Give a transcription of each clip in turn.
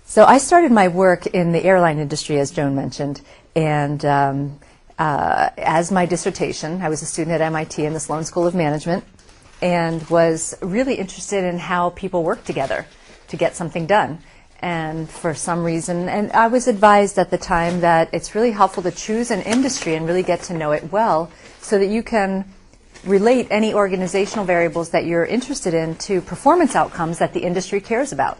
So I started my work in the airline industry, as Joan mentioned, and as my dissertation, I was a student at MIT in the Sloan School of Management, and was really interested in how people work together to get something done. And for some reason, and I was advised at the time that it's really helpful to choose an industry and really get to know it well so that you can relate any organizational variables that you're interested in to performance outcomes that the industry cares about,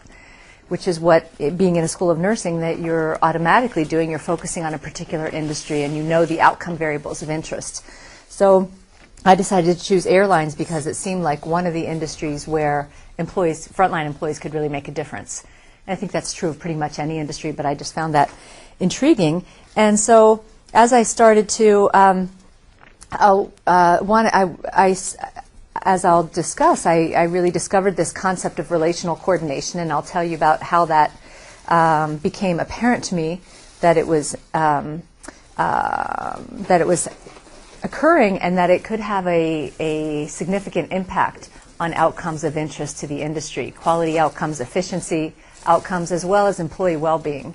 which is what, being in a school of nursing, that you're automatically doing. You're focusing on a particular industry and you know the outcome variables of interest. So I decided to choose airlines because it seemed like one of the industries where employees, frontline employees, could really make a difference. And I think that's true of pretty much any industry, but I just found that intriguing. And so as I started to, as I'll discuss, I really discovered this concept of relational coordination, and I'll tell you about how that became apparent to me, that it was occurring and that it could have a significant impact on outcomes of interest to the industry, quality outcomes, efficiency outcomes, as well as employee well-being.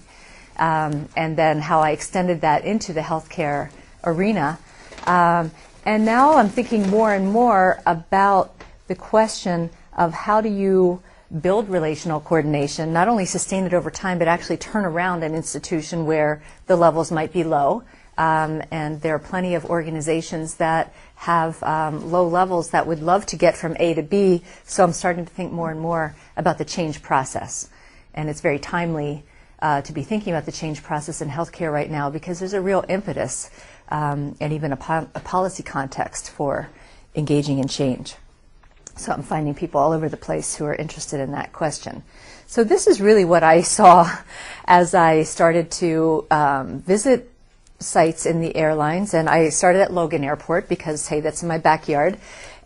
And then how I extended that into the healthcare arena. And now I'm thinking more and more about the question of how do you build relational coordination, not only sustain it over time, but actually turn around an institution where the levels might be low. And there are plenty of organizations that have low levels that would love to get from A to B. So I'm starting to think more and more about the change process. And it's very timely to be thinking about the change process in healthcare right now, because there's a real impetus and even a policy context for engaging in change. So I'm finding people all over the place who are interested in that question. So this is really what I saw as I started to visit sites in the airlines. And I started at Logan Airport because, hey, that's in my backyard.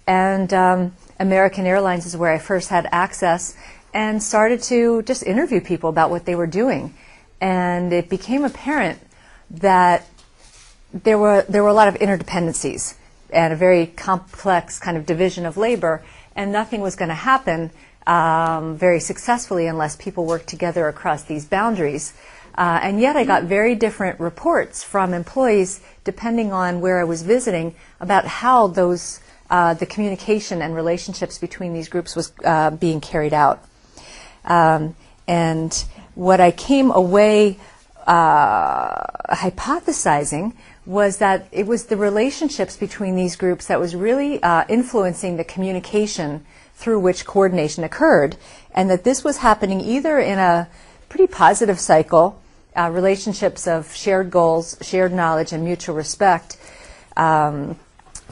And American Airlines is where I first had access, and started to just interview people about what they were doing. And it became apparent that there were a lot of interdependencies and a very complex kind of division of labor, and nothing was going to happen very successfully unless people worked together across these boundaries. And yet I got very different reports from employees, depending on where I was visiting, about how those the communication and relationships between these groups was being carried out. And what I came away hypothesizing was that it was the relationships between these groups that was really influencing the communication through which coordination occurred, and that this was happening either in a pretty positive cycle, relationships of shared goals, shared knowledge, and mutual respect,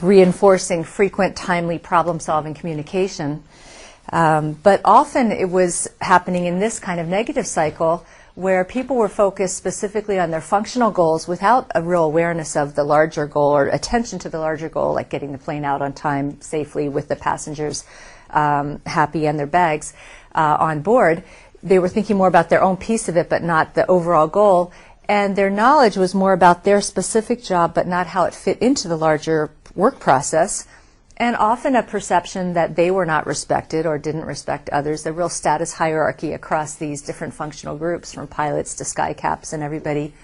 reinforcing frequent, timely problem-solving communication. But often it was happening in this kind of negative cycle where people were focused specifically on their functional goals without a real awareness of the larger goal or attention to the larger goal, like getting the plane out on time safely with the passengers happy and their bags on board. They were thinking more about their own piece of it, but not the overall goal. And their knowledge was more about their specific job, but not how it fit into the larger work process. And often a perception that they were not respected or didn't respect others, the real status hierarchy across these different functional groups, from pilots to sky caps and everybody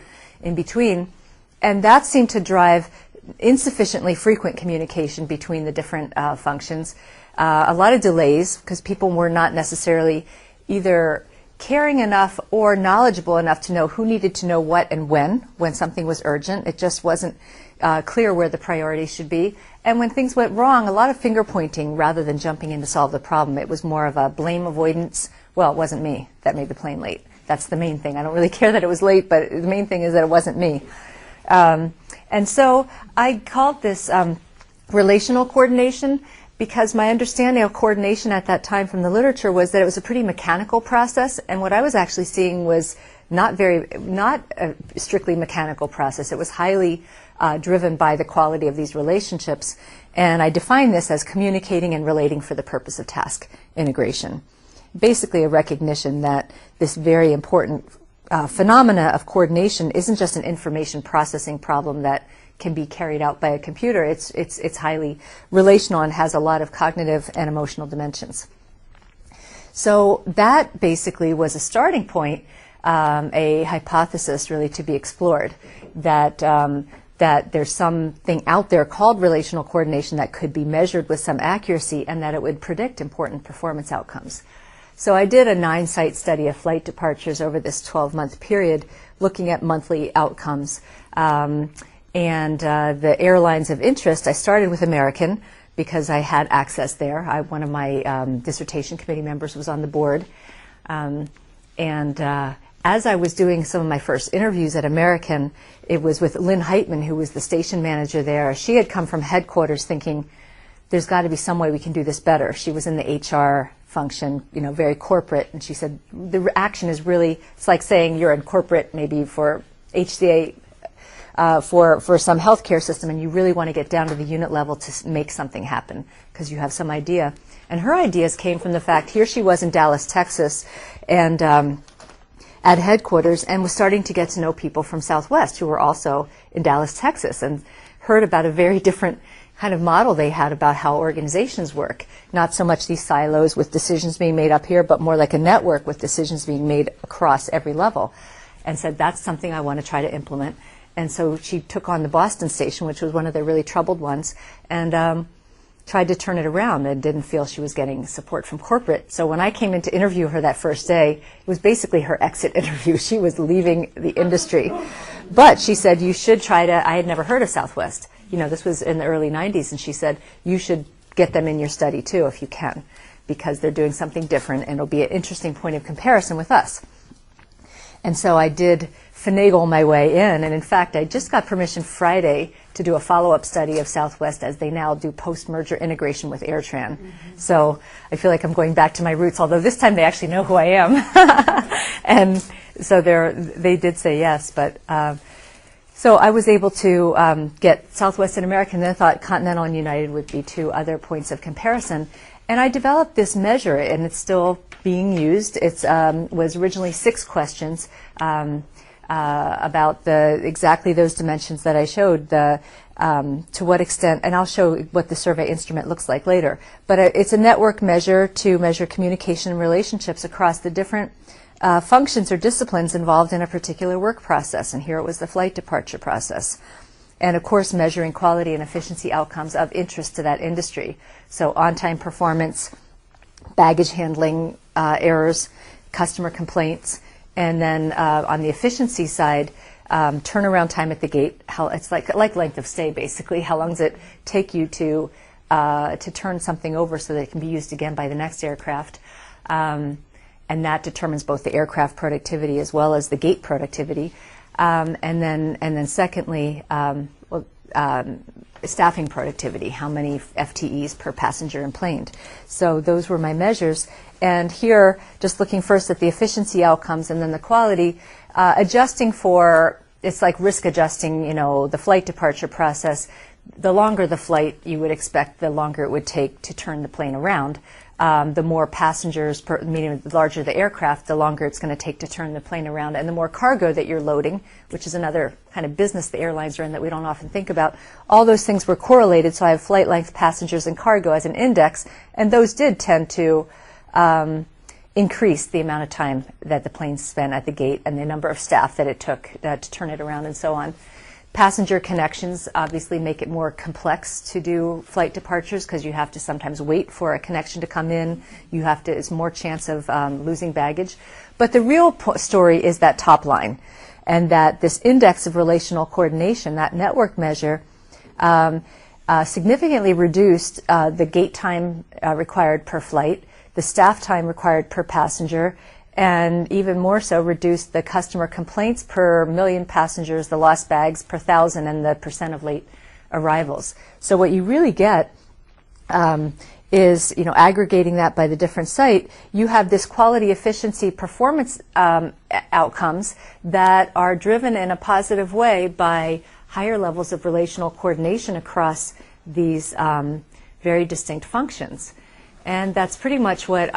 in between. And that seemed to drive insufficiently frequent communication between the different functions. A lot of delays, because people were not necessarily either caring enough or knowledgeable enough to know who needed to know what and when something was urgent. It just wasn't clear where the priorities should be. And when things went wrong, a lot of finger pointing rather than jumping in to solve the problem. It was more of a blame avoidance. Well, it wasn't me that made the plane late. That's the main thing. I don't really care that it was late, but the main thing is that it wasn't me. And so I called this relational coordination, because my understanding of coordination at that time from the literature was that it was a pretty mechanical process, and what I was actually seeing was not a strictly mechanical process. It was highly driven by the quality of these relationships, and I define this as communicating and relating for the purpose of task integration. Basically a recognition that this very important phenomena of coordination isn't just an information processing problem that can be carried out by a computer. It's highly relational and has a lot of cognitive and emotional dimensions. So that basically was a starting point, a hypothesis really to be explored, that that there's something out there called relational coordination that could be measured with some accuracy and that it would predict important performance outcomes. So I did a 9-site study of flight departures over this 12-month period, looking at monthly outcomes. And the airlines of interest, I started with American because I had access there. One of my dissertation committee members was on the board. As I was doing some of my first interviews at American, it was with Lynn Heitman, who was the station manager there. She had come from headquarters thinking, there's got to be some way we can do this better. She was in the HR function, very corporate, and she said, the action is really, it's like saying you're in corporate maybe for HCA, for some healthcare system, and you really want to get down to the unit level to make something happen because you have some idea. And her ideas came from the fact, here she was in Dallas, Texas, and at headquarters, and was starting to get to know people from Southwest who were also in Dallas, Texas, and heard about a very different kind of model they had about how organizations work. Not so much these silos with decisions being made up here, but more like a network with decisions being made across every level. And said, that's something I want to try to implement. And so she took on the Boston station, which was one of the really troubled ones, and tried to turn it around and didn't feel she was getting support from corporate. So when I came in to interview her that first day, it was basically her exit interview. She was leaving the industry. But she said, you should try to, I had never heard of Southwest. This was in the early 90s, and she said, you should get them in your study too if you can, because they're doing something different and it'll be an interesting point of comparison with us. And so I did finagle my way in, and in fact, I just got permission Friday to do a follow-up study of Southwest as they now do post-merger integration with AirTran. Mm-hmm. So I feel like I'm going back to my roots, although this time they actually know who I am. And so they did say yes, but so I was able to get Southwest and American, then I thought Continental and United would be two other points of comparison. And I developed this measure, and it's still being used. It was originally 6 questions about exactly those dimensions that I showed, to what extent, and I'll show what the survey instrument looks like later. But it's a network measure to measure communication and relationships across the different functions or disciplines involved in a particular work process. And here it was the flight departure process. And of course, measuring quality and efficiency outcomes of interest to that industry. So on-time performance, baggage handling errors, customer complaints, and then on the efficiency side, turnaround time at the gate. It's like length of stay, basically. How long does it take you to turn something over so that it can be used again by the next aircraft? And that determines both the aircraft productivity as well as the gate productivity. And then secondly, staffing productivity, how many FTEs per passenger and plane. So those were my measures. And here, just looking first at the efficiency outcomes and then the quality, adjusting for, it's like risk adjusting, the flight departure process. The longer the flight, you would expect the longer it would take to turn the plane around. The more passengers, meaning the larger the aircraft, the longer it's going to take to turn the plane around. And the more cargo that you're loading, which is another kind of business the airlines are in that we don't often think about, all those things were correlated. So I have flight length, passengers, and cargo as an index, and those did tend to increase the amount of time that the plane spent at the gate and the number of staff that it took to turn it around and so on. Passenger connections obviously make it more complex to do flight departures because you have to sometimes wait for a connection to come in. It's more chance of losing baggage. But the real story is that top line, and that this index of relational coordination, that network measure, significantly reduced the gate time required per flight, the staff time required per passenger, and even more so reduced the customer complaints per million passengers, the lost bags per 1,000, and the percent of late arrivals. So what you really get is, aggregating that by the different site, you have this quality, efficiency, performance outcomes that are driven in a positive way by higher levels of relational coordination across these very distinct functions. And that's pretty much what